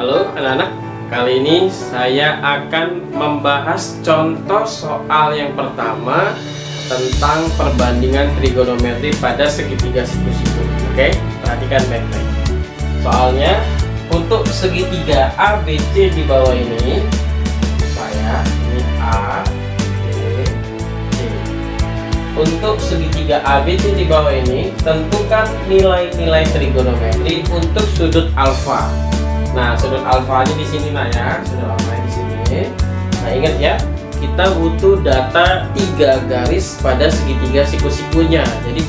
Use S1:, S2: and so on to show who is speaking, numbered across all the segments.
S1: Halo anak-anak, kali ini saya akan membahas contoh soal yang pertama tentang perbandingan trigonometri pada segitiga siku-siku. Oke, perhatikan baik-baik. Soalnya untuk segitiga ABC di bawah ini, ini A, B, C. Untuk segitiga ABC di bawah ini, tentukan nilai-nilai trigonometri untuk sudut alfa. Nah, sudut alfanya di sini ya, sudut alfanya di sini. Nah, ingat ya, kita butuh data 3 garis pada segitiga siku-sikunya. Jadi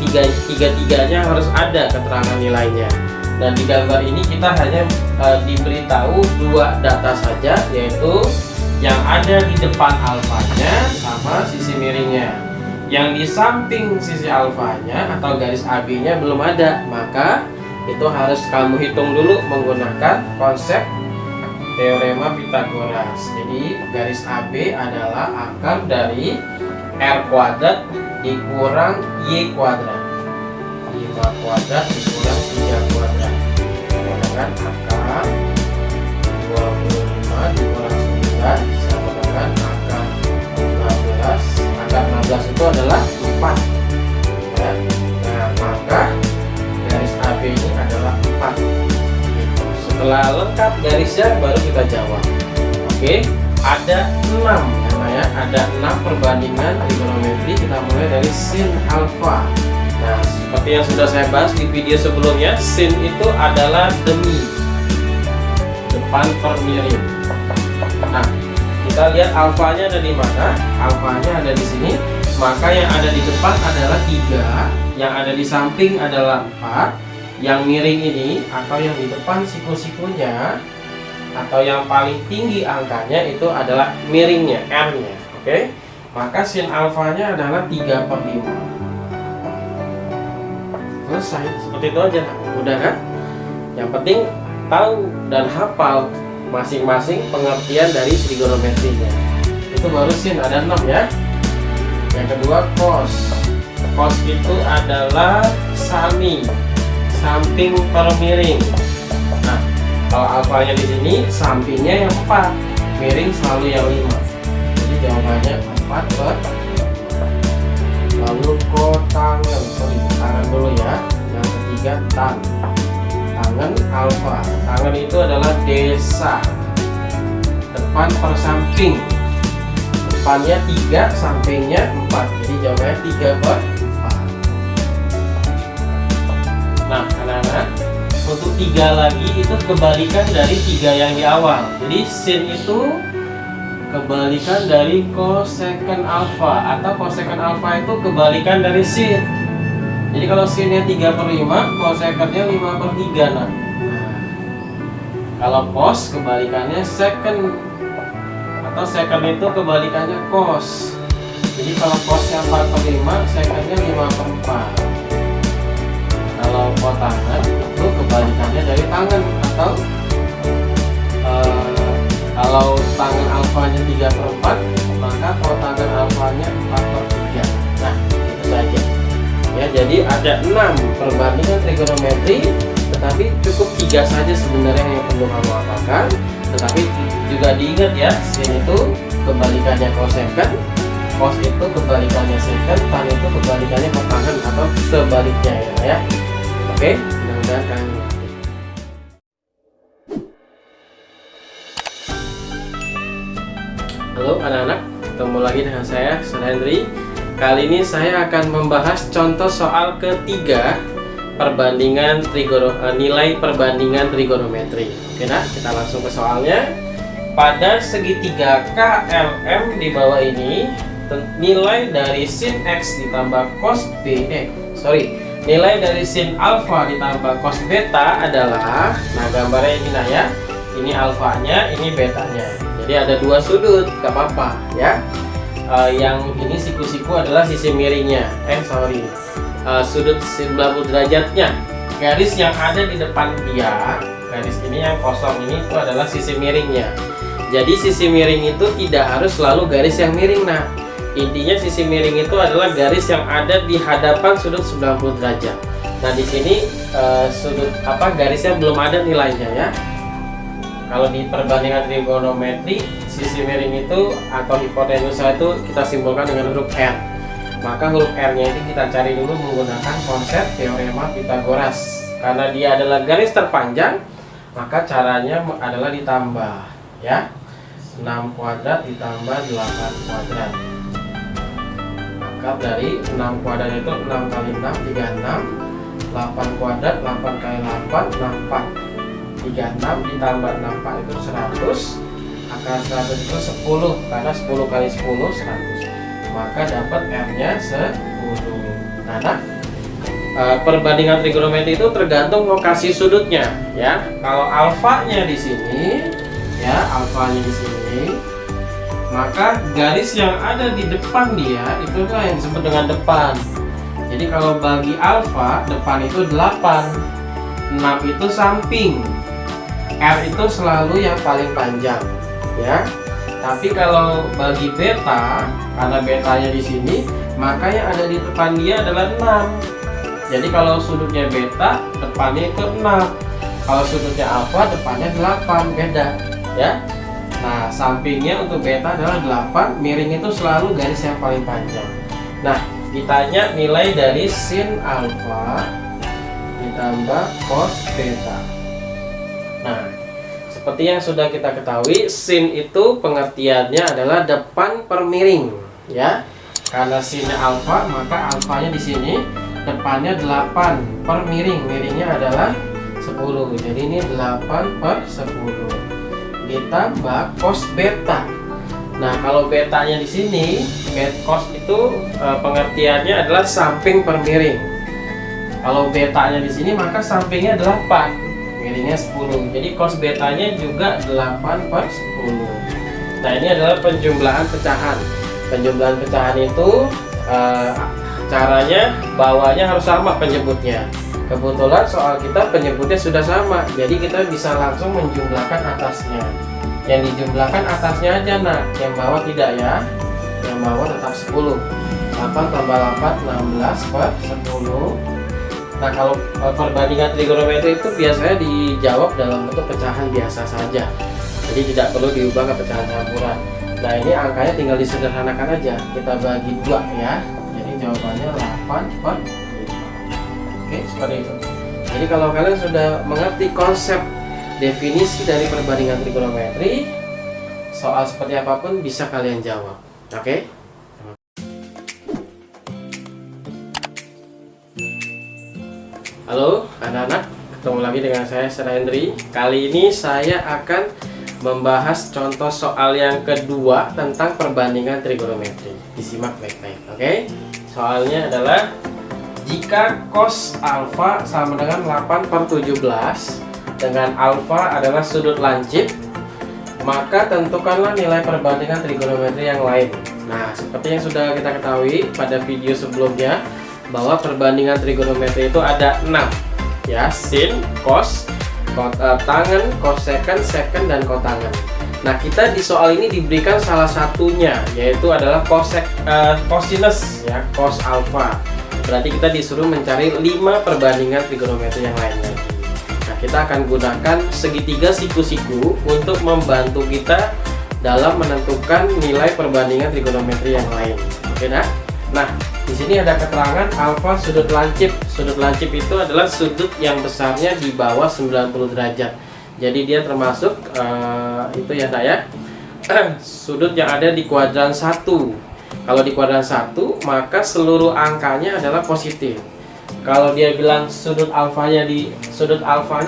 S1: tiga-tiganya harus ada keterangan nilainya. Dan di gambar ini kita hanya diberitahu 2 data saja, yaitu yang ada di depan alfanya sama sisi miringnya. Yang di samping sisi alfanya atau garis AB-nya belum ada, maka itu harus kamu hitung dulu menggunakan konsep teorema Pythagoras. Jadi garis AB adalah akar dari R kuadrat dikurang Y kuadrat. 5 kuadrat dikurang 3 kuadrat dengan akar 25 dikurang 9 sama dengan akar 16. Akar 16 itu adalah 4 ya. Nah, maka garis AB ini adalah 4 gitu. Setelah lengkap garisnya baru kita jawab. Oke, ada 6 ya, ada 6 perbandingan trigonometri. Kita mulai dari sin alfa. Nah, seperti yang sudah saya bahas di video sebelumnya, sin itu adalah demi, depan per miring. Nah, kita lihat alfanya ada di mana? Alfanya ada di sini. Maka yang ada di depan adalah 3, yang ada di samping adalah 4, yang miring ini atau yang di depan siku-sikunya atau yang paling tinggi angkanya itu adalah miringnya, R-nya. Oke, maka sin alfanya adalah 3/5. Selesai, seperti itu aja. Udah kan? Yang penting tahu dan hafal masing-masing pengertian dari trigonometrinya. Itu baru sin, ada 6 ya. Yang kedua cos. Cos itu adalah sami, samping per miring. Nah, kalau alfanya di sini sampingnya yang 4, miring selalu yang 5. Jadi jawabannya 4/5. Lalu kotangen, tangan dulu ya. Yang ketiga tangan alfa. Tangan itu adalah desa, depan per samping. Depannya 3, sampingnya 4. Jadi jawabannya 3/4. Nah, anak-anak, untuk 3 lagi itu kebalikan dari 3 yang di awal. Jadi sin itu kebalikan dari cosecant alfa, atau cosecant alfa itu kebalikan dari sin. Jadi kalau sinnya 3/5, cosecantnya 5/3. Nah, kalau cos kebalikannya secant, atau secant itu kebalikannya cos. Jadi kalau cosnya 4/5, secantnya 5/4. Kalau kotangan itu kebalikannya dari tangan, atau kalau tangan alfanya 3/4, maka kotangan alfanya 4/3. Nah, itu saja ya. Jadi ada 6 perbandingan trigonometri, tetapi cukup 3 saja sebenarnya yang perlu kamu hafalkan. Tetapi juga diingat ya, sin itu kebalikannya cosecant, cos itu kebalikannya secant, tan itu kebalikannya kotangan atau sebaliknya ya. Oke, mudah-mudahan kalian mengerti. Halo anak-anak, ketemu lagi dengan saya, Saudara Hendri. Kali ini saya akan membahas contoh soal ketiga perbandingan nilai perbandingan trigonometri. Oke, nah kita langsung ke soalnya. Pada segitiga KLM di bawah ini, nilai dari sin X ditambah cos B, nilai dari sin alfa ditambah cos beta adalah, nah gambarnya ini nah ya, ini alfanya, ini betanya. Jadi ada 2 sudut, gak apa-apa ya. Yang ini siku-siku adalah sisi miringnya, sudut 90 derajatnya. Garis yang ada di depan dia, garis ini yang kosong ini, itu adalah sisi miringnya. Jadi sisi miring itu tidak harus selalu garis yang miring. Nah, intinya sisi miring itu adalah garis yang ada di hadapan sudut 90 derajat. Nah, di sini garisnya belum ada nilainya ya. Kalau di perbandingan trigonometri, sisi miring itu atau hipotenusa itu kita simbolkan dengan huruf R. Maka huruf R-nya ini kita cari dulu menggunakan konsep teorema Pythagoras. Karena dia adalah garis terpanjang, maka caranya adalah ditambah, ya. 6 kuadrat ditambah 8 kuadrat. Maka dari 6 kuadrat itu 6 kali 6, 36. 8 kuadrat, 8 kali 8, 64. 36 ditambah 64 itu 100. Akar 100 itu 10, karena 10 kali 10, 100. Maka dapat R-nya 10. Nah, perbandingan trigonometri itu tergantung lokasi sudutnya, ya. Kalau alfanya di sini, ya, alfanya di sini, maka garis yang ada di depan dia itulah yang disebut dengan depan. Jadi kalau bagi alfa, depan itu 8, 6 itu samping, R itu selalu yang paling panjang, ya. Tapi kalau bagi beta, karena betanya di sini, maka yang ada di depan dia adalah 6. Jadi kalau sudutnya beta, depannya itu 6. Kalau sudutnya alfa, depannya 8, beda, ya. Nah, sampingnya untuk beta adalah 8, miring itu selalu garis yang paling panjang. Nah, ditanya nilai dari sin alfa ditambah cos beta. Nah, seperti yang sudah kita ketahui, sin itu pengertiannya adalah depan per miring, ya. Karena sinnya alfa, maka alfanya di sini depannya 8 per miring, miringnya adalah 10. Jadi ini 8 per 10 ditambah cos beta. Nah, kalau betanya di sini, cos itu pengertiannya adalah samping per miring. Kalau betanya di sini, maka sampingnya 8, miringnya 10. Jadi cos betanya juga 8 per 10. Nah, ini adalah penjumlahan pecahan. Penjumlahan pecahan itu caranya bawahnya harus sama penyebutnya. Kebetulan soal kita penyebutnya sudah sama, jadi kita bisa langsung menjumlahkan atasnya. Yang dijumlahkan atasnya aja, nah, yang bawah tidak, ya. Yang bawah tetap 10. 8 tambah 8, 16 per 10. Nah, kalau perbandingan trigonometri itu biasanya dijawab dalam bentuk pecahan biasa saja. Jadi tidak perlu diubah ke pecahan campuran. Nah, ini angkanya tinggal disederhanakan aja. Kita bagi 2, ya. Jawabannya 8 per 5. Oke, seperti itu. Jadi kalau kalian sudah mengerti konsep definisi dari perbandingan trigonometri, soal seperti apapun bisa kalian jawab. Oke? Halo anak-anak, ketemu lagi dengan saya Hendri. Kali ini saya akan membahas contoh soal yang kedua tentang perbandingan trigonometri. Disimak baik-baik, oke? Soalnya adalah jika cos alfa sama dengan 8 per 17 dengan alfa adalah sudut lancip, maka tentukanlah nilai perbandingan trigonometri yang lain. Nah, seperti yang sudah kita ketahui pada video sebelumnya, bahwa perbandingan trigonometri itu ada 6, ya, sin, cos, tangen, cosekant, sekant, dan kotangen. Nah, kita di soal ini diberikan salah satunya, yaitu adalah cosinus, ya, cos alfa. Berarti kita disuruh mencari 5 perbandingan trigonometri yang lainnya. Nah, kita akan gunakan segitiga siku-siku untuk membantu kita dalam menentukan nilai perbandingan trigonometri yang lain. Oke, nah, di sini ada keterangan alfa sudut lancip. Sudut lancip itu adalah sudut yang besarnya di bawah 90 derajat. Jadi dia termasuk itu ya, Nak, ya. Sudut yang ada di kuadran 1. Kalau di kuadran 1, maka seluruh angkanya adalah positif. Kalau dia bilang sudut alfanya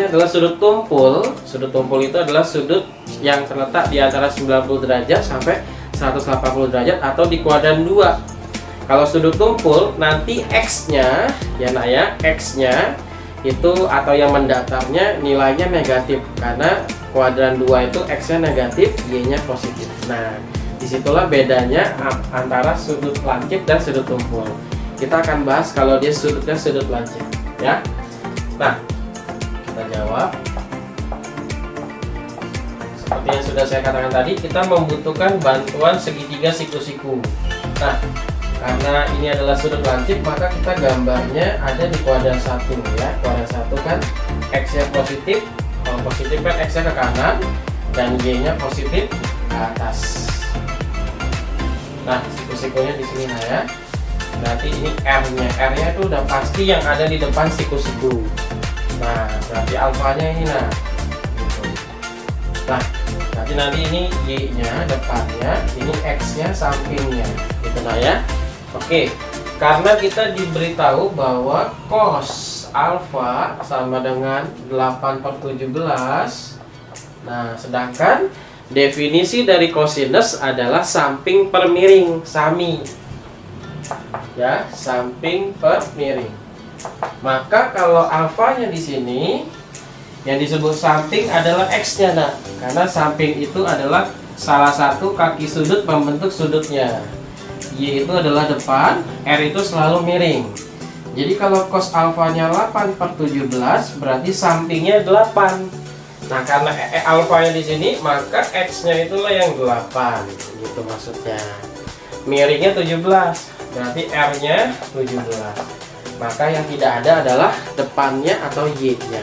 S1: adalah sudut tumpul. Sudut tumpul itu adalah sudut yang terletak di antara 90 derajat sampai 180 derajat atau di kuadran 2. Kalau sudut tumpul, nanti X-nya, ya, Nak, ya, X-nya itu atau yang mendatarnya nilainya negatif, karena kuadran 2 itu X-nya negatif, Y-nya positif. Nah, disitulah bedanya antara sudut lancip dan sudut tumpul. Kita akan bahas kalau dia sudutnya sudut lancip, ya. Nah, kita jawab. Seperti yang sudah saya katakan tadi, kita membutuhkan bantuan segitiga siku-siku. Nah, karena ini adalah sudut lancip, maka kita gambarnya ada di kuadran 1, ya. Kuadran 1 kan X-nya positif, positif kan X-nya ke kanan dan Y-nya positif ke atas. Nah, siku-sikunya di sini nah ya. Berarti ini R-nya. R-nya itu udah pasti yang ada di depan siku-siku. Nah, berarti alfanya ini nah. Gitu. Nah, berarti nanti ini Y-nya depannya, ini X-nya sampingnya. Gitu nah ya. Oke. Karena kita diberitahu bahwa cos alfa sama dengan 8/17. Nah, sedangkan definisi dari kosinus adalah samping per miring, sami. Ya, samping per miring. Maka kalau alfanya di sini yang disebut samping adalah X-nya, nah. Karena samping itu adalah salah satu kaki sudut pembentuk sudutnya. Y itu adalah depan, R itu selalu miring. Jadi kalau cos alfanya 8/17 berarti sampingnya 8. Nah, karena alfanya di sini maka X-nya itulah yang 8. Gitu maksudnya. Miringnya 17, berarti R-nya 17. Maka yang tidak ada adalah depannya atau Y-nya.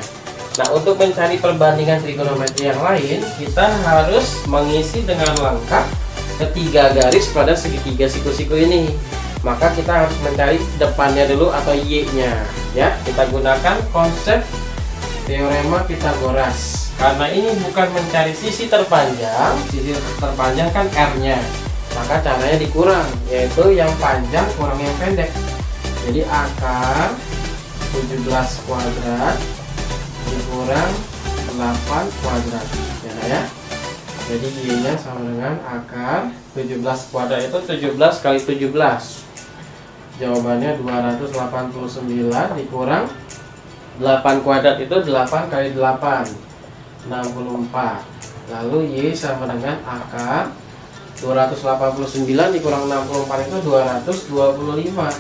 S1: Nah, untuk mencari perbandingan trigonometri yang lain, kita harus mengisi dengan lengkap ketiga garis pada segitiga siku-siku ini. Maka kita harus mencari depannya dulu atau Y-nya ya. Kita gunakan konsep teorema Pythagoras. Karena ini bukan mencari sisi terpanjang kan R-nya. Maka caranya dikurang, yaitu yang panjang kurang yang pendek. Jadi akar 17 kuadrat dikurang 8 kuadrat ya. Jadi Y-nya sama dengan akar 17 kuadrat itu 17 kali 17. Jawabannya 289 dikurang 8 kuadrat itu 8 kali 8, 64. Lalu Y sama dengan akar 289 dikurang 64 itu 225.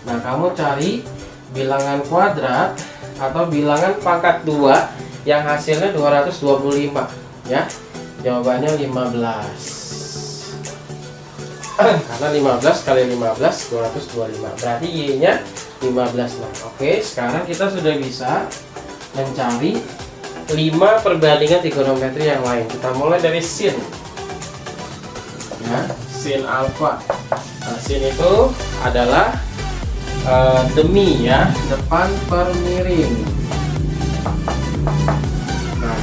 S1: Nah, kamu cari bilangan kuadrat atau bilangan pangkat 2 yang hasilnya 225 ya. Jawabannya 15. Karena 15 kali 15 225. Berarti Y-nya 15. Nah, oke, sekarang kita sudah bisa mencari 5 perbandingan trigonometri yang lain. Kita mulai dari sin. Ya, sin alfa. Nah, sin itu adalah demi ya, depan per miring. Nah,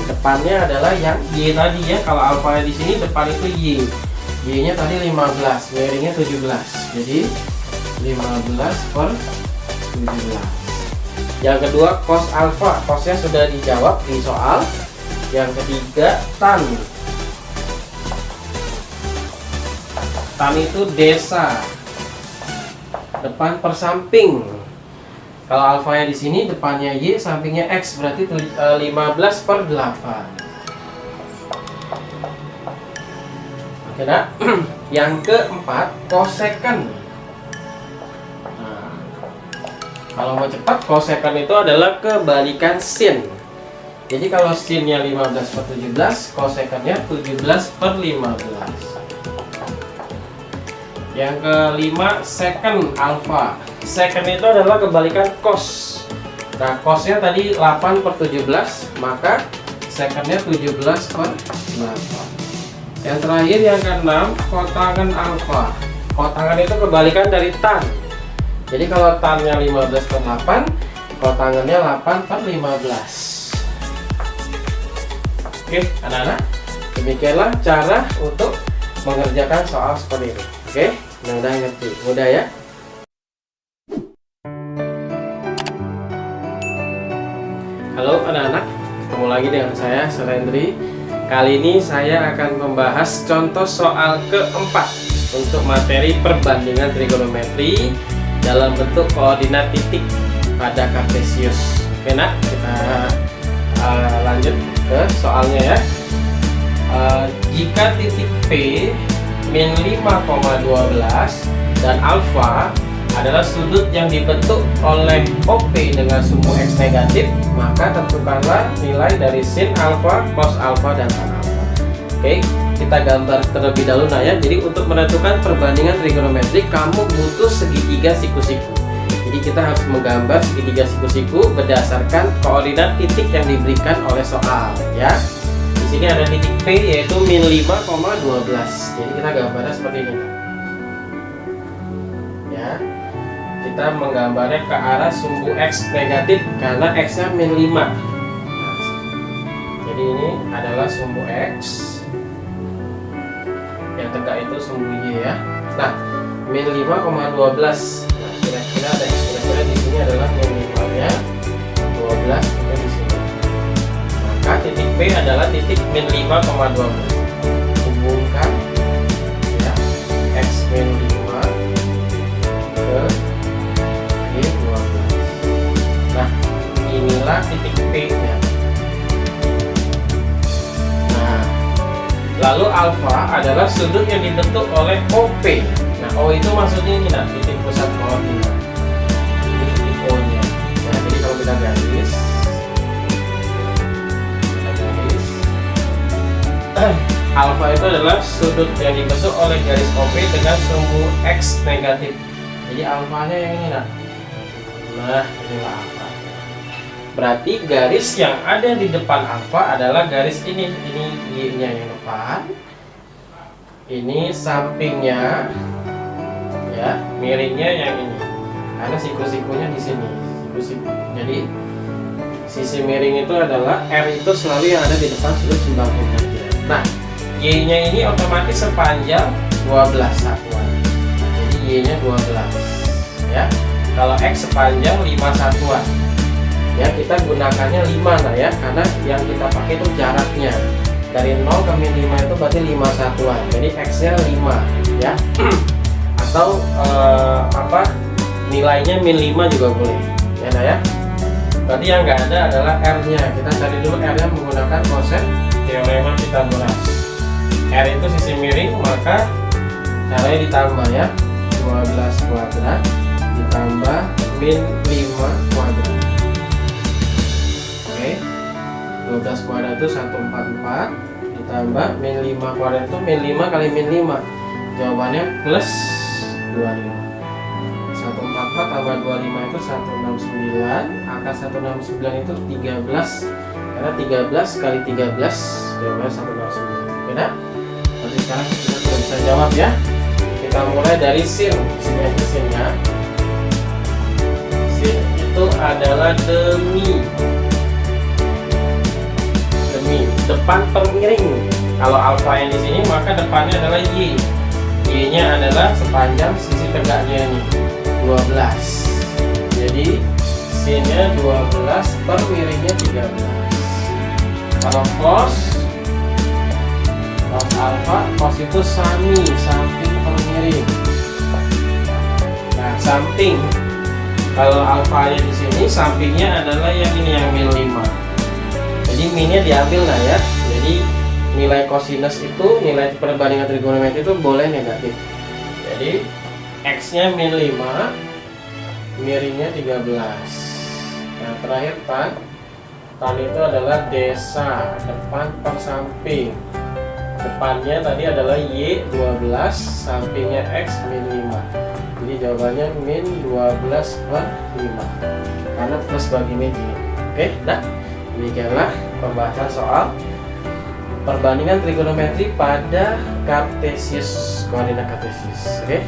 S1: depannya adalah yang Y tadi ya. Kalau alfa di sini depan itu Y. Y-nya tadi 15, miringnya 17. Jadi 15 per 17. Yang kedua cos alfa. Cosnya sudah dijawab di soal. Yang ketiga tan. Tan itu desa. Depan per samping. Kalau alfanya di sini depannya Y, sampingnya X, berarti 15 per 8. Oke, nah. Yang keempat kosekant. Nah, kalau mau cepat, kosekant itu adalah kebalikan sin. Jadi kalau sinnya 15 per 17, kosekantnya 17 per 15. Yang kelima secant alfa. Secant itu adalah kebalikan cos. Nah, cosnya tadi 8 per 17, maka secantnya 17 per 8. Yang terakhir yang keenam kotangan alfa. Kotangan itu kebalikan dari tan. Jadi kalau tannya 15 per 8, kotangannya 8 per 15. Oke, anak-anak, demikianlah cara untuk mengerjakan soal seperti ini. Oke, mudah-mudahan ngerti. Mudah ya. Halo anak-anak, ketemu lagi dengan saya, Surendri. Kali ini saya akan membahas contoh soal keempat untuk materi perbandingan trigonometri dalam bentuk koordinat titik pada Kartesius. Oke nak, kita lanjut ke soalnya ya. Jika titik P min 5,12 dan alfa adalah sudut yang dibentuk oleh OP dengan sumbu X negatif, maka tentukanlah nilai dari sin alfa, cos alfa, dan tan alfa. Oke, kita gambar terlebih dahulu nah ya. Jadi untuk menentukan perbandingan trigonometri, kamu butuh segitiga siku-siku. Jadi Jadi kita harus menggambar segitiga siku-siku berdasarkan koordinat titik yang diberikan oleh soal, ya. Di sini ada titik P yaitu min 5,12. Jadi kita gambarnya seperti ini. Ya. Kita menggambarnya ke arah sumbu X negatif karena X-nya min 5. Jadi ini adalah sumbu X. Yang tegak itu sumbu Y, ya. Nah, min 5,12. Nah, kira-kira ada kira-kira di sini adalah min 5-nya 12 itu di sini. Maka titik P adalah titik min 5,12. Hubungkan, ya, X min 5 ke Y 12. Nah, inilah titik P-nya. Nah, lalu alfa adalah sudut yang dibentuk oleh OP. Nah, O itu maksudnya ini, nah, titik pusat koordinat. Ini titik O-nya. Ya, jadi kalau kita garis, alfa itu adalah sudut yang dibentuk oleh garis OP dengan sumbu X negatif. Jadi alfanya yang ini, nah. Nah, inilah alfa. Berarti garis yang ada di depan alfa adalah garis ini. Ini Y-nya yang depan. Ini sampingnya, ya, miringnya yang ini. Karena siku-sikunya di sini. Siku-siku. Jadi sisi miring itu adalah R itu selalu yang ada di depan sudut sembang integer. Nah, Y-nya ini otomatis sepanjang 12 satuan. Jadi Y-nya 12. Ya. Kalau X sepanjang 5 satuan. Ya, kita gunakannya 5 lah, ya, karena yang kita pakai itu jaraknya. Dari 0 ke min 5 itu berarti 5 satuan. Jadi X-nya 5, ya. Atau nilainya min 5 juga boleh. Ya, nah, ya. Berarti yang nggak ada adalah R-nya. Kita cari dulu R-nya menggunakan konsep teorema Pythagoras. R itu sisi miring, maka caranya ditambah, ya. 12 kuadrat ditambah min 5 kuadrat. Oke. 12 kuadrat itu 144 ditambah min 5 kuadrat itu min 5 kali min 5. Jawabannya plus 25. 144 tambah 25 itu 169. Angka 169 itu 13. Karena 13 kali 13 jawabannya 169. Beda? Berarti sekarang kita sudah bisa jawab, ya. Kita mulai dari sin. Sini aja sinnya. Sin itu adalah demi depan per miring. Kalau alfa yang di sini maka depannya adalah Y. Y-nya adalah sepanjang sisi tegaknya ini 12. Jadi sin-nya 12 per miringnya 13. Kalau cos alfa, cos itu sami, samping per miring. Nah, samping. Kalau alfanya di sini, sampingnya adalah yang ini, yang min 5. Jadi minnya diambil, nah, ya. Jadi nilai kosinus itu, nilai perbandingan trigonometri itu boleh negatif. Jadi X-nya min 5, miringnya 13. Nah, terakhir tan. Tan itu adalah desa, depan per samping. Depannya tadi adalah Y 12, sampingnya X min 5. Jadi jawabannya min 12 per 5. Karena plus bagi min ini. Oke, dah. Demikianlah pembahasan soal perbandingan trigonometri pada kartesius, koordinat kartesius. Oke.